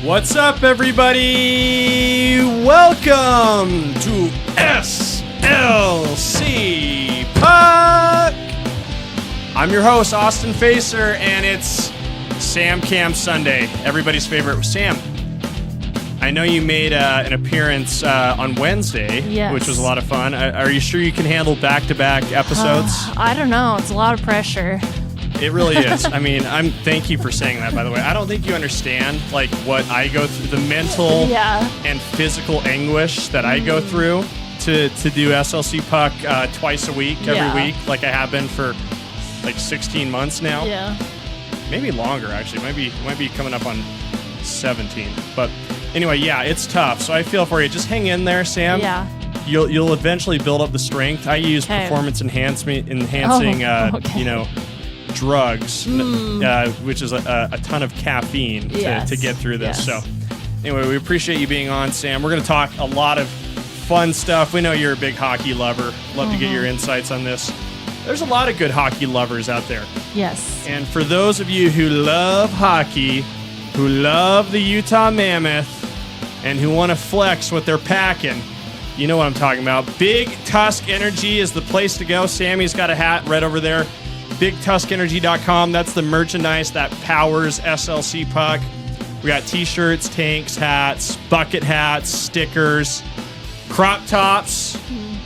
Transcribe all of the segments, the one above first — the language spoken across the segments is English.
What's up, everybody? Welcome to SLC Puck. I'm your host, Austin Facer, and it's Sam Cam Sunday, everybody's favorite. Sam, I know you made an appearance on Wednesday, yes, which was a lot of fun. Are you sure you can handle back-to-back episodes? I don't know. It's a lot of pressure. It really is. I mean, thank you for saying that, by the way. I don't think you understand, like, what I go through, the mental and physical anguish that I go through to do SLC Puck twice a week, every week, like I have been for, like, 16 months now. Yeah. Maybe longer, actually. Might be coming up on 17. But anyway, yeah, it's tough. So I feel for you. Just hang in there, Sam. Yeah. You'll eventually build up the strength. I use performance enhancing, drugs, which is a ton of caffeine to get through this. So anyway, we appreciate you being on, Sam. We're going to talk a lot of fun stuff. We know you're a big hockey lover. Love to get your insights on this. There's a lot of good hockey lovers out there. Yes. And for those of you who love hockey, who love the Utah Mammoth, and who want to flex what they're packing, you know what I'm talking about. Big Tusk Energy is the place to go. Sammy's got a hat right over there. BigTuskEnergy.com. That's the merchandise that powers SLC Puck. We got t-shirts, tanks, hats, bucket hats, stickers, crop tops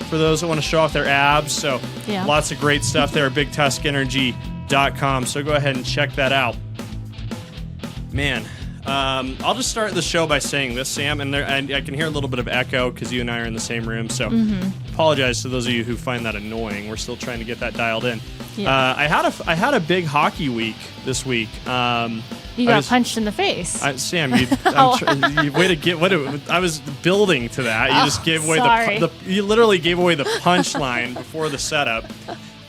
for those that want to show off their abs. So lots of great stuff there at BigTuskEnergy.com. So go ahead and check that out. Man, I'll just start the show by saying this, Sam, and I can hear a little bit of echo because you and I are in the same room. So apologize to those of you who find that annoying. We're still trying to get that dialed in. Yeah. I had a big hockey week this week. You got punched in the face. Sam, way to get I was building to that. You just gave away you literally gave away the punchline before the setup.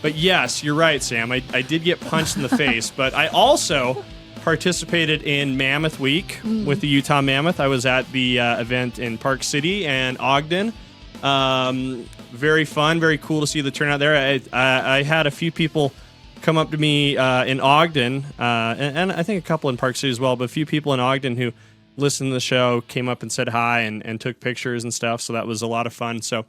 But yes, you're right, Sam. I did get punched in the face, but I also participated in Mammoth Week with the Utah Mammoth. I was at the event in Park City and Ogden. Very fun, very cool to see the turnout there. I had a few people come up to me in Ogden, and I think a couple in Park City as well, but a few people in Ogden who listened to the show came up and said hi and took pictures and stuff, so that was a lot of fun. So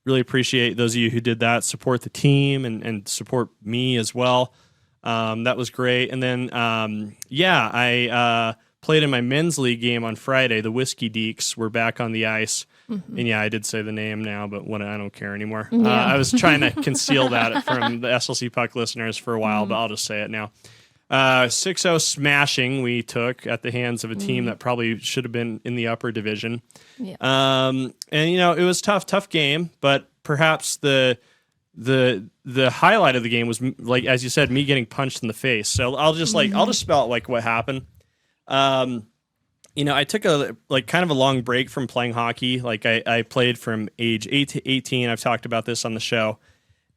really appreciate those of you who did that, support the team and support me as well. That was great. And then, I played in my men's league game on Friday. The Whiskey Deeks were back on the ice. And I did say the name now, but I don't care anymore. I was trying to conceal that from the SLC Puck listeners for a while, but I'll just say it now. 6-0 smashing we took at the hands of a team that probably should have been in the upper division. Yeah. And it was tough game, but perhaps the highlight of the game was, like, as you said, me getting punched in the face. So I'll just spell out like what happened. I took kind of a long break from playing hockey. Like I played from age 8 to 18. I've talked about this on the show.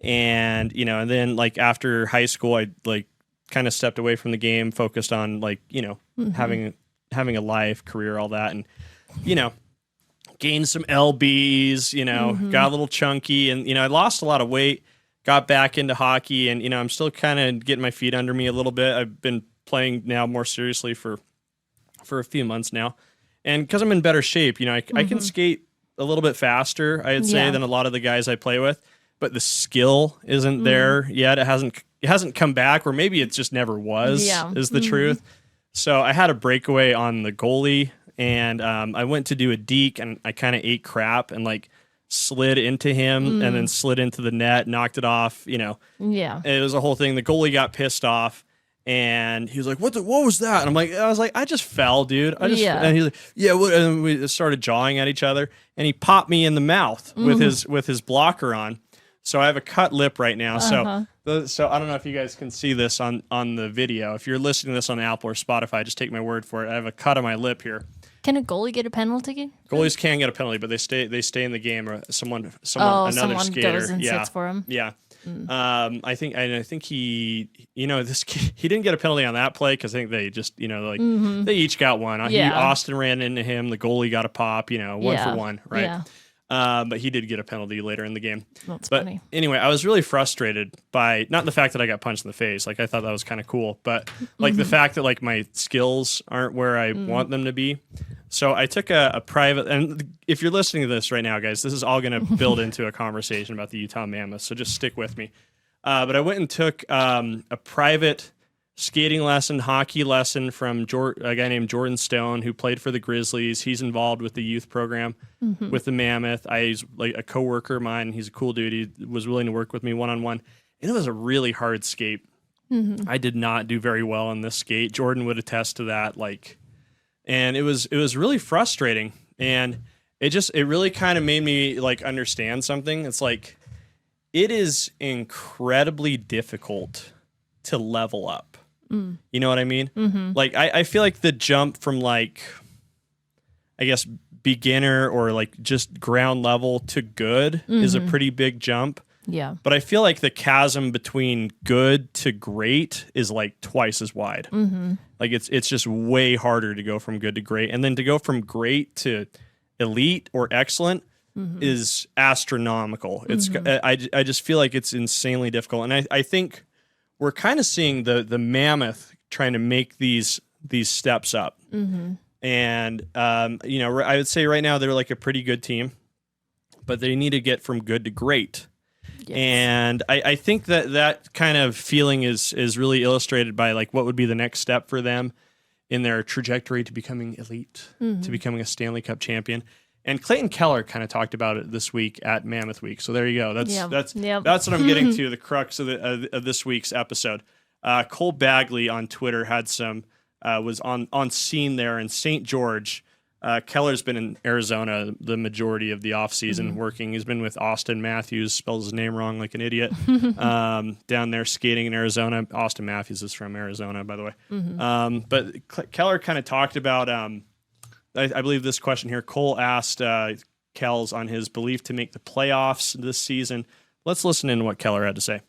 And, and then like after high school, I like kind of stepped away from the game, focused on having a life, career, all that. And, gained some LBs, got a little chunky and, I lost a lot of weight, got back into hockey and, I'm still kind of getting my feet under me a little bit. I've been playing now more seriously for a few months now. And because I'm in better shape, I can skate a little bit faster, I'd say, than a lot of the guys I play with, but the skill isn't there yet. It hasn't come back, or maybe it just never was, is the truth. So I had a breakaway on the goalie, and I went to do a deke, and I kind of ate crap and like slid into him and then slid into the net, knocked it off, It was a whole thing. The goalie got pissed off. And he was like, what was that? And I was like, I just fell, dude. And he's like, yeah, what? And we started jawing at each other. And he popped me in the mouth with his blocker on. So I have a cut lip right now. So I don't know if you guys can see this on the video. If you're listening to this on Apple or Spotify, just take my word for it. I have a cut on my lip here. Can a goalie get a penalty? Goalies can get a penalty, but they stay in the game, or another skater goes and sits for him. Yeah. I think he, he didn't get a penalty on that play because I think they just, they each got one. Austin ran into him. The goalie got a pop, 1 for 1, right? Yeah. But he did get a penalty later in the game. That's funny. Anyway, I was really frustrated by not the fact that I got punched in the face. Like, I thought that was kind of cool, but like the fact that like my skills aren't where I want them to be. So I took a private, and if you're listening to this right now, guys, this is all going to build into a conversation about the Utah Mammoth. So just stick with me. But I went and took a private skating lesson, hockey lesson from a guy named Jordan Stone, who played for the Grizzlies. He's involved with the youth program with the Mammoth. He's like a coworker of mine. He's a cool dude. He was willing to work with me one-on-one. And it was a really hard skate. I did not do very well in this skate. Jordan would attest to that. And it was really frustrating. And it really kind of made me like understand something. It's like, it is incredibly difficult to level up. You know what I mean? Like, I feel like the jump from like, I guess, beginner or like just ground level to good is a pretty big jump. Yeah. But I feel like the chasm between good to great is like twice as wide. Like it's just way harder to go from good to great. And then to go from great to elite or excellent is astronomical. It's I just feel like it's insanely difficult. And I think we're kind of seeing the Mammoth trying to make these steps up. And you know, I would say right now they're like a pretty good team, but they need to get from good to great. Yes. And I think that kind of feeling is really illustrated by like what would be the next step for them in their trajectory to becoming elite, to becoming a Stanley Cup champion. And Clayton Keller kind of talked about it this week at Mammoth Week. So there you go. That's what I'm getting to, the crux of this week's episode. Cole Bagley on Twitter had was on scene there in St. George. Keller's been in Arizona the majority of the offseason working. He's been with Austin Matthews, spells his name wrong like an idiot, down there skating in Arizona. Austin Matthews is from Arizona, by the way. But Keller kind of talked about, I believe this question here, Cole asked Kells on his belief to make the playoffs this season. Let's listen in to what Keller had to say.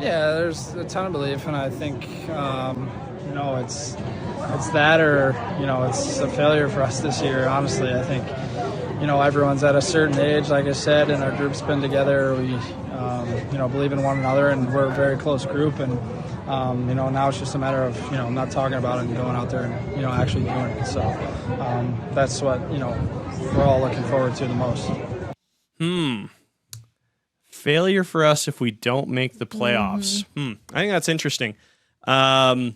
Yeah, there's a ton of belief, and I think, you know, it's that or, you know, it's a failure for us this year, honestly. I think, you know, everyone's at a certain age, like I said, and our group's been together. We, you know, believe in one another, and we're a very close group, and, you know, now it's just a matter of, you know, not talking about it and going out there and, you know, actually doing it. So that's what, you know, we're all looking forward to the most. Failure for us if we don't make the playoffs. I think that's interesting. I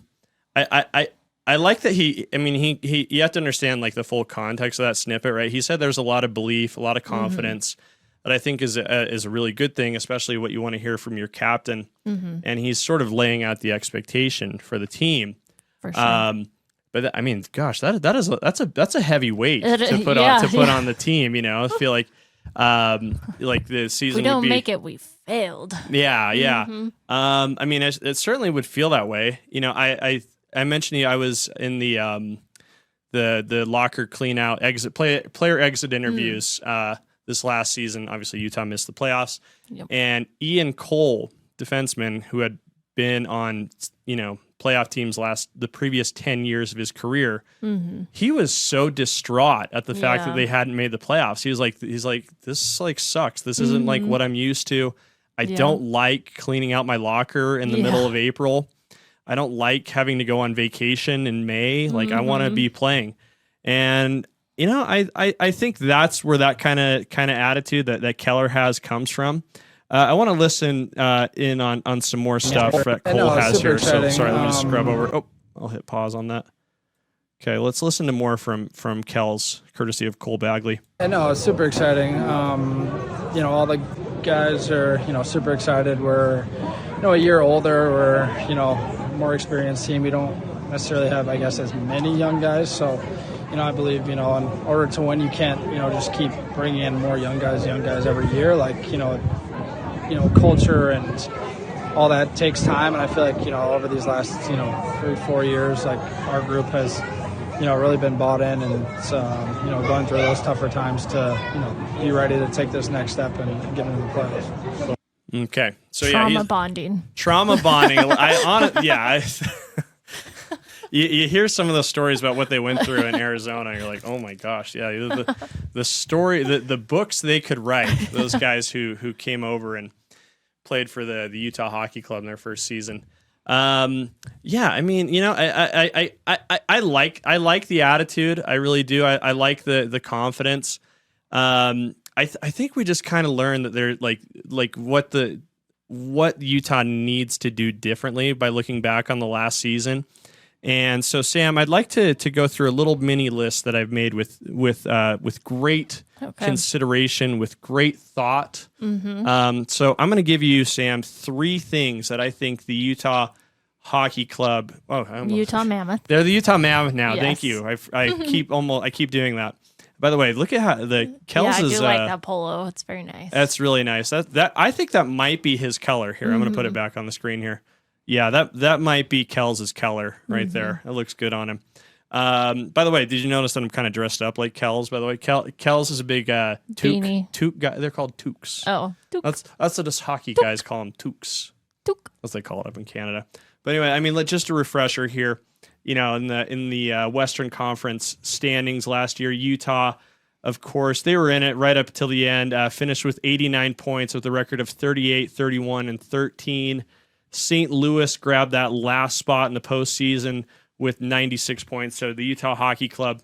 like that he you have to understand like the full context of that snippet, right? He said there's a lot of belief, a lot of confidence that I think is a really good thing, especially what you want to hear from your captain. And he's sort of laying out the expectation for the team. For sure. But I mean, gosh, that's a heavy weight to put on the team. You know, I feel like the season. We don't make it, we failed. Yeah. I mean, it certainly would feel that way. You know, I mentioned to you I was in the locker clean out player exit interviews this last season. Obviously, Utah missed the playoffs, and Ian Cole, defenseman who had been on playoff teams the previous 10 years of his career, he was so distraught at the fact that they hadn't made the playoffs. He's like, this like sucks. This isn't like what I'm used to. I don't like cleaning out my locker in the middle of April. I don't like having to go on vacation in May. Like I want to be playing. And you know, I think that's where that kind of attitude that Keller has comes from. I want to listen in on some more stuff that Cole has here. Exciting. So sorry, let me just scrub over. Oh, I'll hit pause on that. Okay, let's listen to more from Kells, courtesy of Cole Bagley. I know, it's super exciting. You know, all the guys are, you know, super excited. We're, you know, a year older. We're, you know, more experienced team. We don't necessarily have, I guess, as many young guys. So, you know, I believe, you know, in order to win, you can't, you know, just keep bringing in more young guys every year. Like, you know, culture and all that takes time, and I feel like, you know, over these last, you know, 3-4 years, like our group has, you know, really been bought in, and it's, you know, going through those tougher times to, you know, be ready to take this next step and get into the playoffs. Okay, so trauma bonding. You hear some of the stories about what they went through in Arizona, and you're like, oh my gosh, yeah, the story, the books they could write, those guys who came over and played for the Utah Hockey Club in their first season. Yeah, I mean, I like the attitude. I really do. I like the confidence. I think we just kind of learned that they're like what Utah needs to do differently by looking back on the last season. And so, Sam, I'd like to go through a little mini list that I've made with great consideration, with great thought. So I'm going to give you, Sam, 3 things that I think the Utah Hockey Club. Utah Mammoth. They're the Utah Mammoth now. Yes. Thank you. I keep doing that. By the way, look at how the Kells I is. do like that polo. It's very nice. That's really nice. That I think that might be his color here. I'm going to put it back on the screen here. Yeah, that might be Kell's color right there. It looks good on him. By the way, did you notice that I'm kind of dressed up like Kell's? By the way, Kell's is a big toque guy. They're called toques. Oh, toque. That's what us hockey guys call them, toques. Toque. As they call it up in Canada. But anyway, I mean, just a refresher here. In the Western Conference standings last year, Utah, of course, they were in it right up till the end. Finished with 89 points with a record of 38, 31, and 13. St. Louis grabbed that last spot in the postseason with 96 points. So the Utah Hockey Club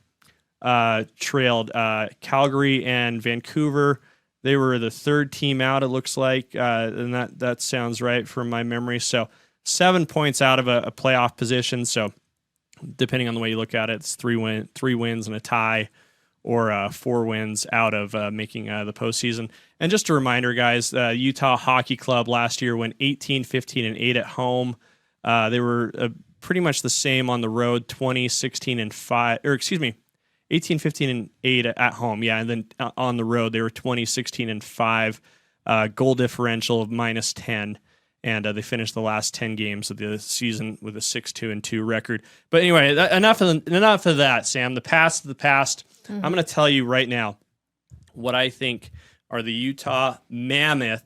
trailed Calgary and Vancouver. They were the 3rd team out, it looks like, and that sounds right from my memory. So 7 points out of a playoff position. So depending on the way you look at it, it's 3 wins and a tie, or 4 wins out of making the postseason. And just a reminder, guys, Utah Hockey Club last year went 18, 15, and 8 at home. They were pretty much the same on the road, 20, 16, and 5, or excuse me, 18, 15, and 8 at home. Yeah, and then on the road, they were 20, 16, and 5, goal differential of -10. And they finished the last 10 games of the season with a 6-2-2 record. But anyway, enough of that, Sam. The past is the past. I'm going to tell you right now what I think are the Utah Mammoth.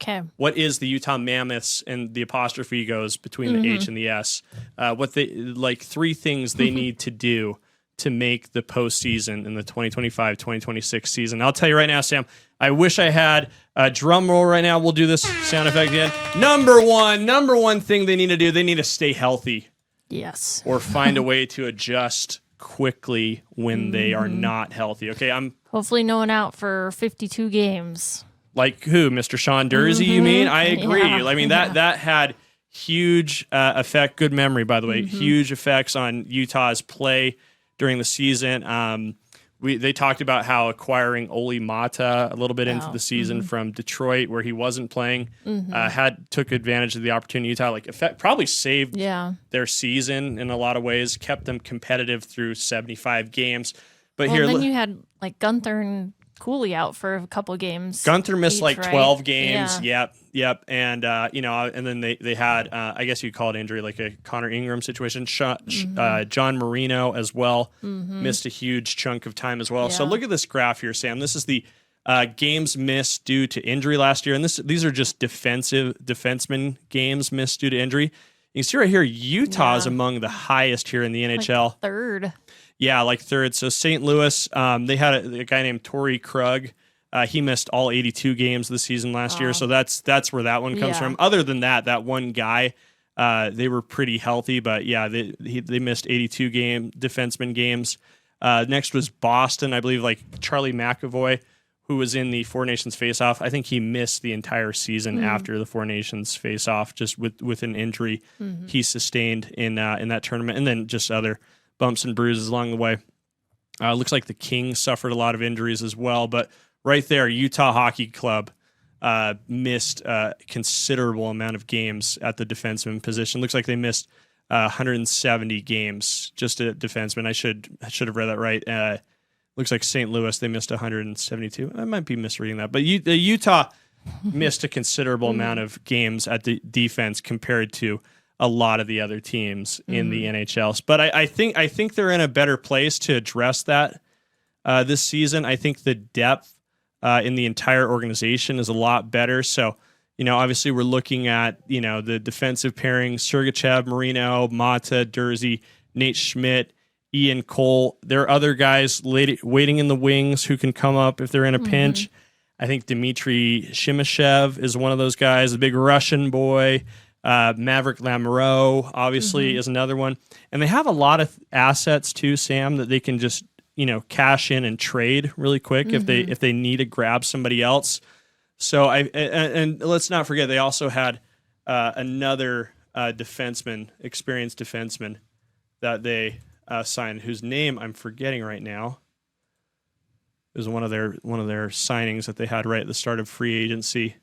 Okay. What is the Utah Mammoths? And the apostrophe goes between the H and the S. What they 3 things they need to do to make the postseason in the 2025-2026 season. I'll tell you right now, Sam, I wish I had a drum roll right now. We'll do this sound effect again. Number one thing they need to do, they need to stay healthy. Yes. Or find a way to adjust quickly when they are not healthy. Okay, hopefully no one out for 52 games. Like who? Mr. Sean Dursey, you mean? I agree. Yeah. I mean, that had huge effect. Good memory, by the way. Huge effects on Utah's play during the season. They talked about how acquiring Olli Mata a little bit into the season from Detroit, where he wasn't playing, took advantage of the opportunity. Utah probably saved their season in a lot of ways, kept them competitive through 75 games. But then you had Gunther and Cooley out for a couple of games. Gunther missed each, 12 games. Yeah. Yep. And and then they had I guess you'd call it injury, like a Connor Ingram situation. John Marino as well missed a huge chunk of time as well. Yeah. So look at this graph here, Sam. This is the games missed due to injury last year, and these are just defenseman games missed due to injury. You can see right here, Utah is among the highest here in the NHL. 3rd. Yeah, 3rd. So St. Louis, they had a guy named Torrey Krug. He missed all 82 games this season last year, so that's where that one comes from. Other than that one guy, they were pretty healthy, but yeah, they missed 82 defenseman games. Next was Boston, I believe, Charlie McAvoy, who was in the Four Nations face-off. I think he missed the entire season after the Four Nations face-off, just with an injury he sustained in that tournament, and then just other bumps and bruises along the way. Looks like the Kings suffered a lot of injuries as well, but right there, Utah Hockey Club missed a considerable amount of games at the defenseman position. Looks like they missed 170 games just at defenseman. I should have read that right. Looks like St. Louis, they missed 172. I might be misreading that, but the Utah missed a considerable amount of games at the defense compared to a lot of the other teams in the NHL. But I think they're in a better place to address that this season. I think the depth in the entire organization is a lot better. So, obviously we're looking at, the defensive pairing, Sergachev, Marino, Mata, Dursey, Nate Schmidt, Ian Cole. There are other guys waiting in the wings who can come up if they're in a pinch. I think Dmitry Shimashev is one of those guys, a big Russian boy. Maverick Lamoureux, obviously, is another one. And they have a lot of assets, too, Sam, that they can just, cash in and trade really quick if they need to grab somebody else. So and let's not forget, they also had another experienced defenseman that they signed, whose name I'm forgetting right now. It was one of their signings that they had right at the start of free agency.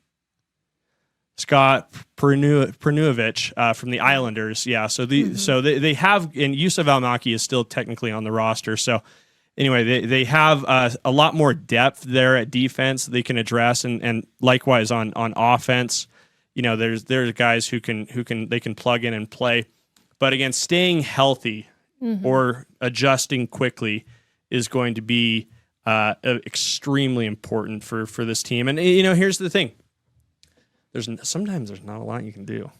Scott Pernuovich from the Islanders. Yeah, so they have, and Yusuf Almaki is still technically on the roster. So anyway, they have a lot more depth there at defense they can address, and likewise on offense. There's guys who can plug in and play. But again, staying healthy or adjusting quickly is going to be extremely important for this team. And here's the thing: sometimes there's not a lot you can do.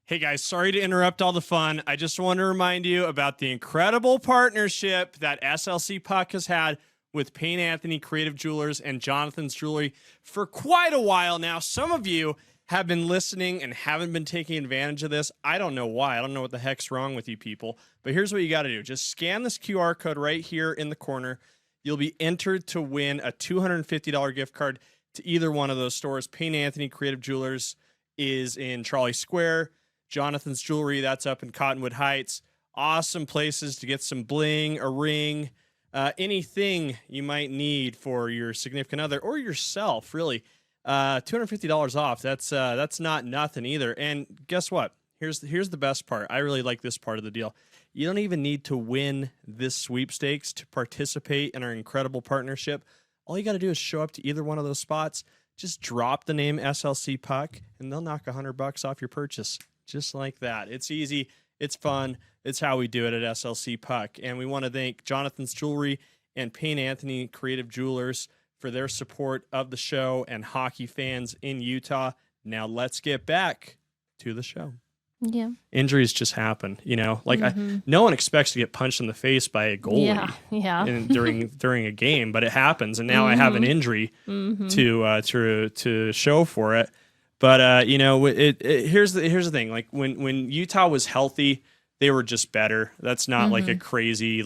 Hey guys, sorry to interrupt all the fun. I just want to remind you about the incredible partnership that SLC Puck has had with Payne Anthony Creative Jewelers and Jonathan's Jewelry for quite a while now. Some of you have been listening and haven't been taking advantage of this. I don't know why. I don't know what the heck's wrong with you people. But here's what you got to do. Just scan this QR code right here in the corner. You'll be entered to win a $250 gift card to either one of those stores. Payne Anthony Creative Jewelers is in Trolley Square. Jonathan's Jewelry, that's up in Cottonwood Heights. Awesome places to get some bling, a ring, anything you might need for your significant other or yourself, really. $250 off. That's not nothing either. And guess what? Here's the best part. I really like this part of the deal. You don't even need to win this sweepstakes to participate in our incredible partnership. All you got to do is show up to either one of those spots. Just drop the name SLC Puck, and they'll knock $100 off your purchase. Just like that. It's easy. It's fun. It's how we do it at SLC Puck. And we want to thank Jonathan's Jewelry and Payne Anthony Creative Jewelers for their support of the show and hockey fans in Utah. Now let's get back to the show. Yeah. Injuries just happen, no one expects to get punched in the face by a goalie during a game, but it happens. And now I have an injury to show for it. But here's the thing. Like when Utah was healthy, they were just better. That's not like a crazy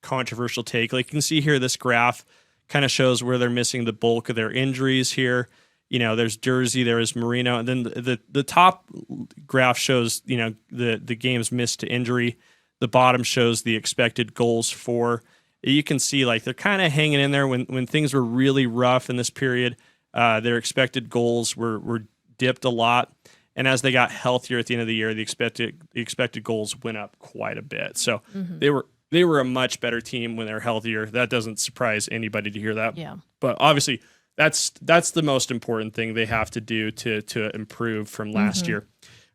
controversial take. Like you can see here, this graph kind of shows where they're missing the bulk of their injuries here. There's Jersey, there's Marino, and then the top graph shows the games missed to injury. The bottom shows the expected goals for. You can see like they're kind of hanging in there when things were really rough in this period. Their expected goals were dipped a lot, and as they got healthier at the end of the year, the expected goals went up quite a bit. So they were a much better team when they're healthier. That doesn't surprise anybody to hear that. Yeah. But obviously, that's the most important thing they have to do to improve from last year.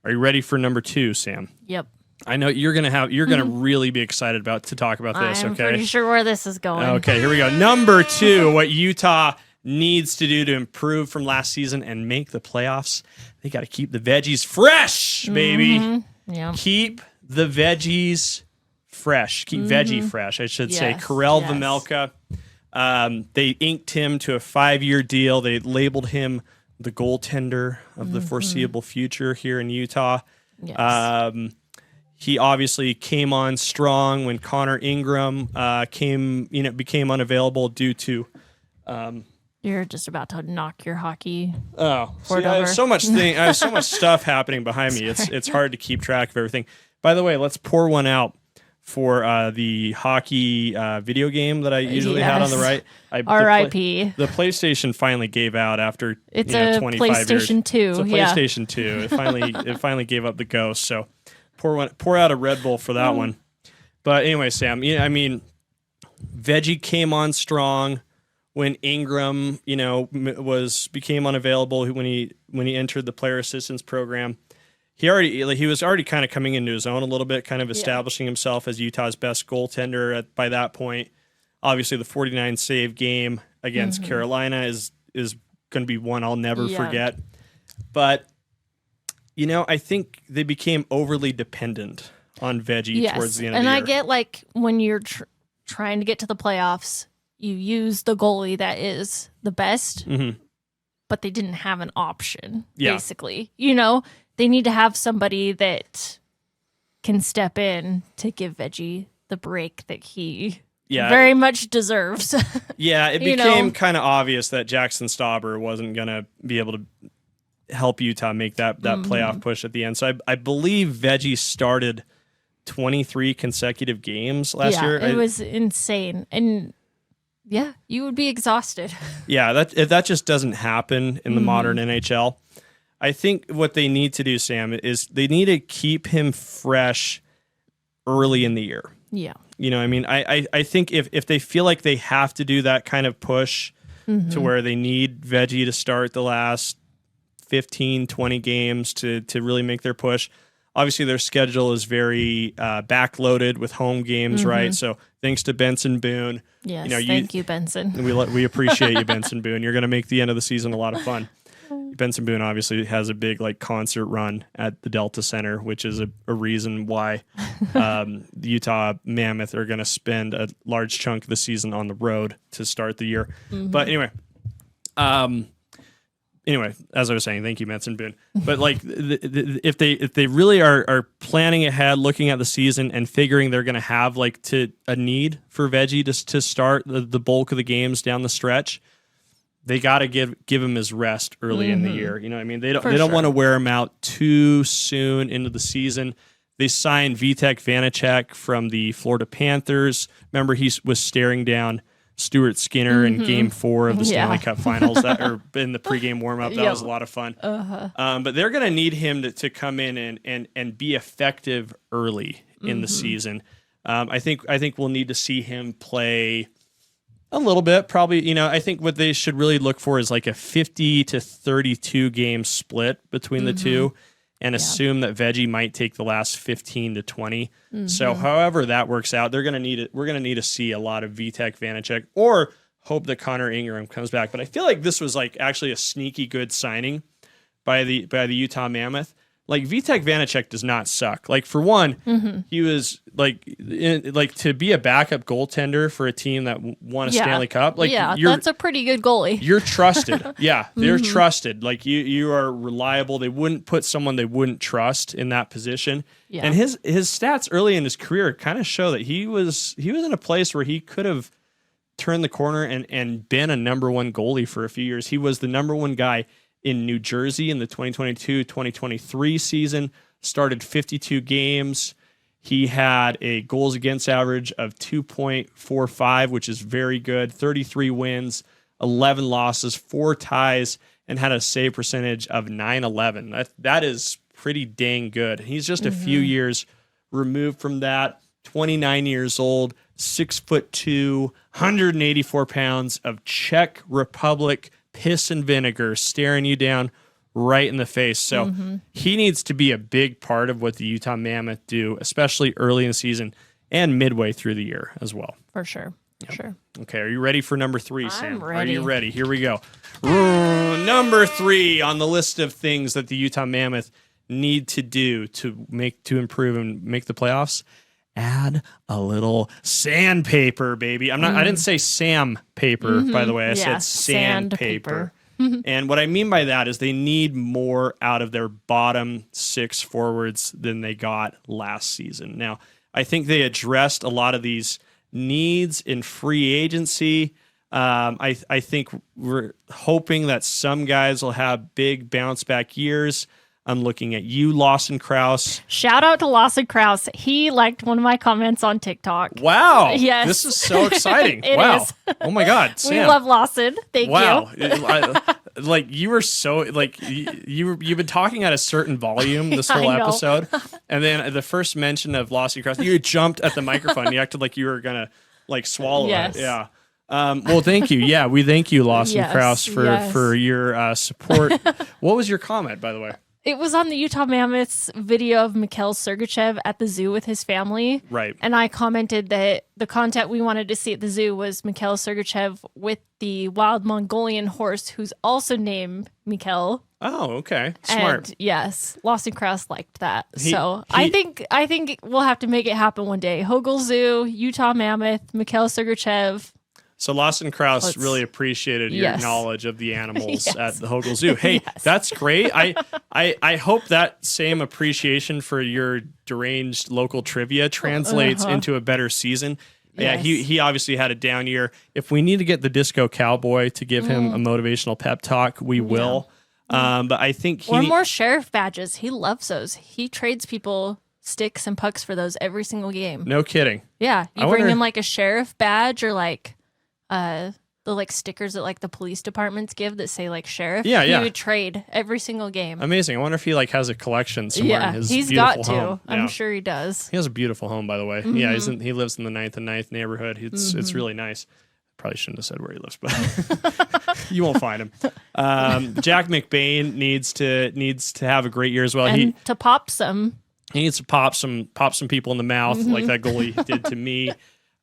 Are you ready for number 2, Sam? Yep. I know you're gonna really be excited to talk about this. I'm okay. pretty sure where this is going. Okay, here we go. Number 2, what Utah needs to do to improve from last season and make the playoffs. They got to keep the veggies fresh, baby. Yeah. Keep the veggies fresh. Keep veggie fresh, I should say. Karel Vejmelka. They inked him to a 5-year deal. They labeled him the goaltender of the foreseeable future here in Utah. Yes. He obviously came on strong when Connor Ingram became unavailable due to. You're just about to knock your hockey. Oh, I have so much I have so much stuff happening behind me. It's hard to keep track of everything. By the way, let's pour one out for the hockey video game that I usually had on the right. R.I.P. The PlayStation finally gave out after it's a 25 PlayStation years. 2. It's a PlayStation 2. It finally gave up the ghost. So pour out a Red Bull for that one. But anyway, Sam, Veggie came on strong when Ingram, became unavailable when he entered the player assistance program. He was already kind of coming into his own a little bit, kind of establishing himself as Utah's best goaltender by that point. Obviously, the 49 save game against Carolina is going to be one I'll never forget. But I think they became overly dependent on Veggie towards the end of the year. And I get like when you're trying to get to the playoffs, you use the goalie that is the best. but they didn't have an option, Yeah. basically. You know, they need to have somebody that can step in to give Veggie the break that he very much deserves. Yeah, it became kind of obvious that Jackson Stauber wasn't going to be able to help Utah make that playoff push at the end. So I believe Veggie started 23 consecutive games last year. It was insane. And yeah, you would be exhausted. Yeah, that just doesn't happen in the modern NHL. I think what they need to do, Sam, is they need to keep him fresh early in the year. Yeah. You know, I mean, I think if they feel like they have to do that kind of push to where they need Veggie to start the last 15, 20 games to really make their push. Obviously, their schedule is very backloaded with home games, right? So thanks to Benson Boone. Yes, thank you, Benson. We appreciate you, Benson Boone. You're going to make the end of the season a lot of fun. Benson Boone obviously has a big concert run at the Delta Center, which is a reason why the Utah Mammoth are going to spend a large chunk of the season on the road to start the year. But anyway, as I was saying, thank you, Benson Boone. But if they really are planning ahead, looking at the season and figuring they're going to have a need for Veggie to start the bulk of the games down the stretch, they got to give him his rest early in the year. You know what I mean? They don't want to wear him out too soon into the season. They signed Vitek Vanacek from the Florida Panthers. Remember, he was staring down Stuart Skinner in Game 4 of the Stanley Cup Finals, or in the pregame warm-up. That was a lot of fun. But they're going to need him to come in and be effective early in the season. I think we'll need to see him play a little bit, probably. I think what they should really look for is a 50 to 32 game split between the two, and assume that Veggie might take the last 15 to 20. So however that works out, we're going to need to see a lot of Vitek Vanacek, or hope that Connor Ingram comes back. But I feel like this was actually a sneaky good signing by the Utah Mammoth. Vitek Vanacek does not suck. For one, he was to be a backup goaltender for a team that won a Stanley Cup. That's a pretty good goalie. You're trusted. Yeah, they're trusted. You are reliable. They wouldn't put someone they wouldn't trust in that position. Yeah. And his stats early in his career kind of show that he was in a place where he could have turned the corner and been a number one goalie for a few years. He was the number one guy in New Jersey in the 2022-2023 season, started 52 games. He had a goals against average of 2.45, which is very good, 33 wins, 11 losses, 4 ties, and had a save percentage of .911. That is pretty dang good. He's just a few years removed from that, 29 years old, 6'2", 184 pounds of Czech Republic piss and vinegar staring you down right in the face. So he needs to be a big part of what the Utah Mammoth do, especially early in the season and midway through the year as well. For sure. Yep. Sure. Okay, are you ready for number 3, Sam? I'm ready. Are you ready? Here we go. Number 3 on the list of things that the Utah Mammoth need to do to improve and make the playoffs. Add a little sandpaper, baby. I didn't say Sam paper, by the way. I said sandpaper. And what I mean by that is they need more out of their bottom 6 forwards than they got last season. Now, I think they addressed a lot of these needs in free agency. I think we're hoping that some guys will have big bounce back years. I'm looking at you, Lawson Krause. Shout out to Lawson Krause. He liked one of my comments on TikTok. Wow. Yes. This is so exciting. It wow. is. Oh my God. Sam. We love Lawson. Thank you. You were so you've been talking at a certain volume this whole episode. And then the first mention of Lawson Krause, you jumped at the microphone. You acted like you were going to swallow it. Yeah. Well, thank you. Yeah, we thank you, Lawson Krause, for your support. What was your comment, by the way? It was on the Utah Mammoth's video of Mikhail Sergachev at the zoo with his family. Right. And I commented that the content we wanted to see at the zoo was Mikhail Sergachev with the wild Mongolian horse, who's also named Mikhail. Oh, okay. Smart. And yes, Lawson Krause liked that. I think we'll have to make it happen one day. Hogel Zoo, Utah Mammoth, Mikhail Sergachev. So Lawson Krause really appreciated your knowledge of the animals at the Hogle Zoo. Hey, that's great. I hope that same appreciation for your deranged local trivia translates into a better season. Yeah, he obviously had a down year. If we need to get the Disco Cowboy to give him a motivational pep talk, we will. But I think more sheriff badges. He loves those. He trades people sticks and pucks for those every single game. No kidding. Yeah, you bring him like a sheriff badge or like the like stickers that like the police departments give that say like sheriff. Yeah, he would trade every single game. Amazing. I wonder if he like has a collection somewhere in his he's beautiful got to. home. I'm sure he does. He has a beautiful home, by the way. Yeah, he lives in the 9th and 9th neighborhood. It's really nice. Probably shouldn't have said where he lives, but you won't find him. Jack McBain needs to have a great year as well. And to pop some. He needs to pop some people in the mouth like that goalie did to me.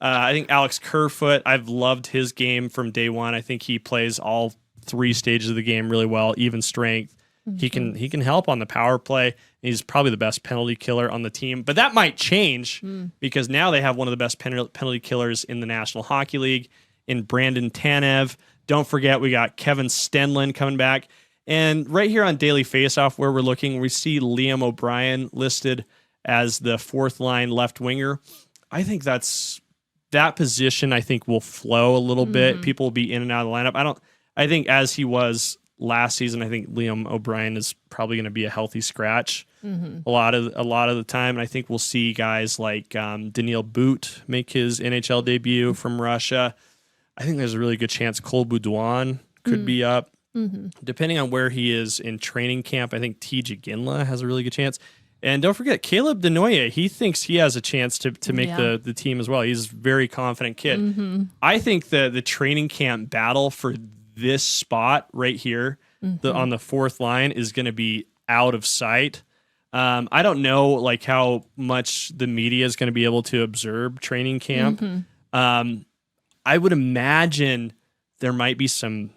I think Alex Kerfoot, I've loved his game from day one. I think he plays all 3 stages of the game really well, even strength. He can help on the power play. He's probably the best penalty killer on the team. But that might change because now they have one of the best penalty killers in the National Hockey League in Brandon Tanev. Don't forget, we got Kevin Stenlin coming back. And right here on Daily Faceoff, where we're looking, we see Liam O'Brien listed as the 4th line left winger. I think that position, I think, will flow a little bit. People will be in and out of the lineup. I think as he was last season, I think Liam O'Brien is probably going to be a healthy scratch a lot of the time. And I think we'll see guys like Daniil Boot make his NHL debut from Russia. I think there's a really good chance Cole Boudouin could be up. Depending on where he is in training camp, I think TJ Ginla has a really good chance. And don't forget, Caleb Denoye, he thinks he has a chance to make the team as well. He's a very confident kid. I think the training camp battle for this spot right here on the 4th line is going to be out of sight. I don't know like how much the media is going to be able to observe training camp. I would imagine there might be some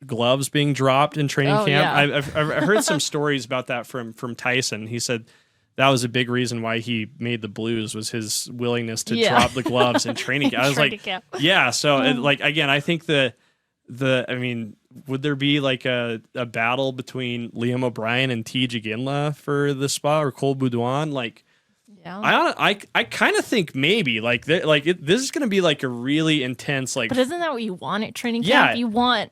gloves being dropped in training camp. Yeah. I've heard some stories about that from Tyson. He said that was a big reason why he made the Blues was his willingness to drop the gloves in training camp. I was like, yeah. So like again, I think I mean, would there be like a battle between Liam O'Brien and TJ Ginla for the spot or Cole Boudouin? Like, I kind of think maybe like this is going to be like a really intense like. But isn't that what you want at training camp? You want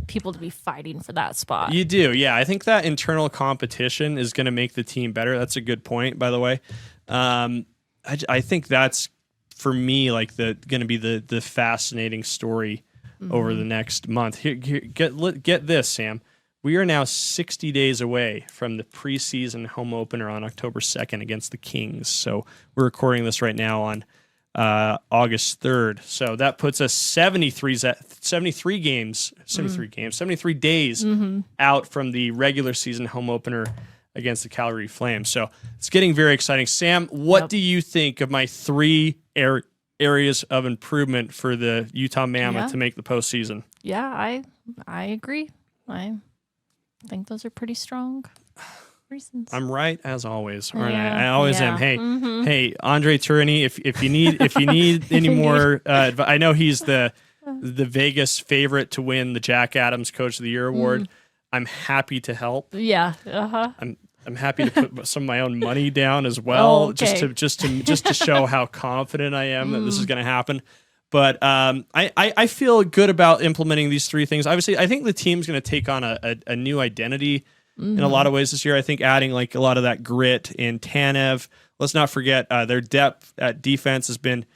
people to be fighting for that spot. You do, yeah. I think that internal competition is going to make the team better. That's a good point, by the way. I think that's for me like going to be the fascinating story over the next month. Here, get this, Sam. We are now 60 days away from the preseason home opener on October 2nd against the Kings. So we're recording this right now on August 3rd. So that puts us 73 days out from the regular season home opener against the Calgary Flames. So it's getting very exciting. Sam, what do you think of my 3 areas of improvement for the Utah Mammoth to make the postseason? Yeah, I agree. I think those are pretty strong reasons. I'm right as always, aren't I? I always am. Hey, hey, Andre Tourigny, if you need any more, I know he's the Vegas favorite to win the Jack Adams Coach of the Year award. I'm happy to help. Yeah. I'm happy to put some of my own money down as well, just to show how confident I am that this is going to happen. But I feel good about implementing these 3 things. Obviously, I think the team's going to take on a new identity in a lot of ways this year. I think adding like a lot of that grit in Tanev. Let's not forget their depth at defense has been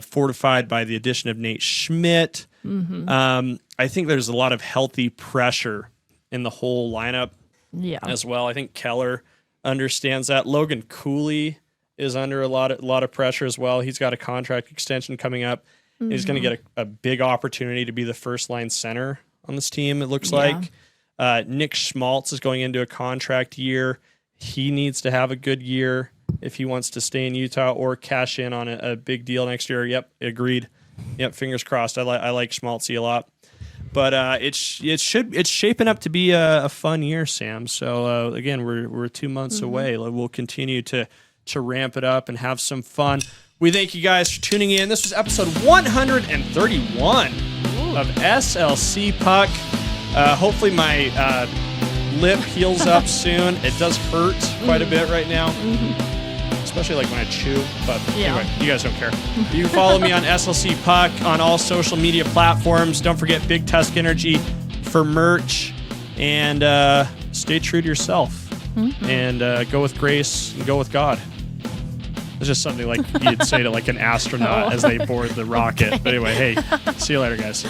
fortified by the addition of Nate Schmidt. I think there's a lot of healthy pressure in the whole lineup as well. I think Keller understands that. Logan Cooley is under a lot of pressure as well. He's got a contract extension coming up. He's going to get a big opportunity to be the first line center on this team, it looks like. Nick Schmaltz is going into a contract year. He needs to have a good year if he wants to stay in Utah or cash in on a big deal next year. Yep, agreed. Yep, fingers crossed. I like Schmaltzy a lot. But it's shaping up to be a fun year, Sam. So again, we're 2 months away. We'll continue to to ramp it up and have some fun. We thank you guys for tuning in. This was episode 131 of SLC Puck. Hopefully my lip heals up soon. It does hurt quite a bit right now, especially like when I chew. But anyway, you guys don't care. You can follow me on SLC Puck on all social media platforms. Don't forget Big Tusk Energy for merch. And stay true to yourself. And go with grace and go with God. It's just something like you'd say to like an astronaut as they board the rocket. But anyway, hey, see you later, guys.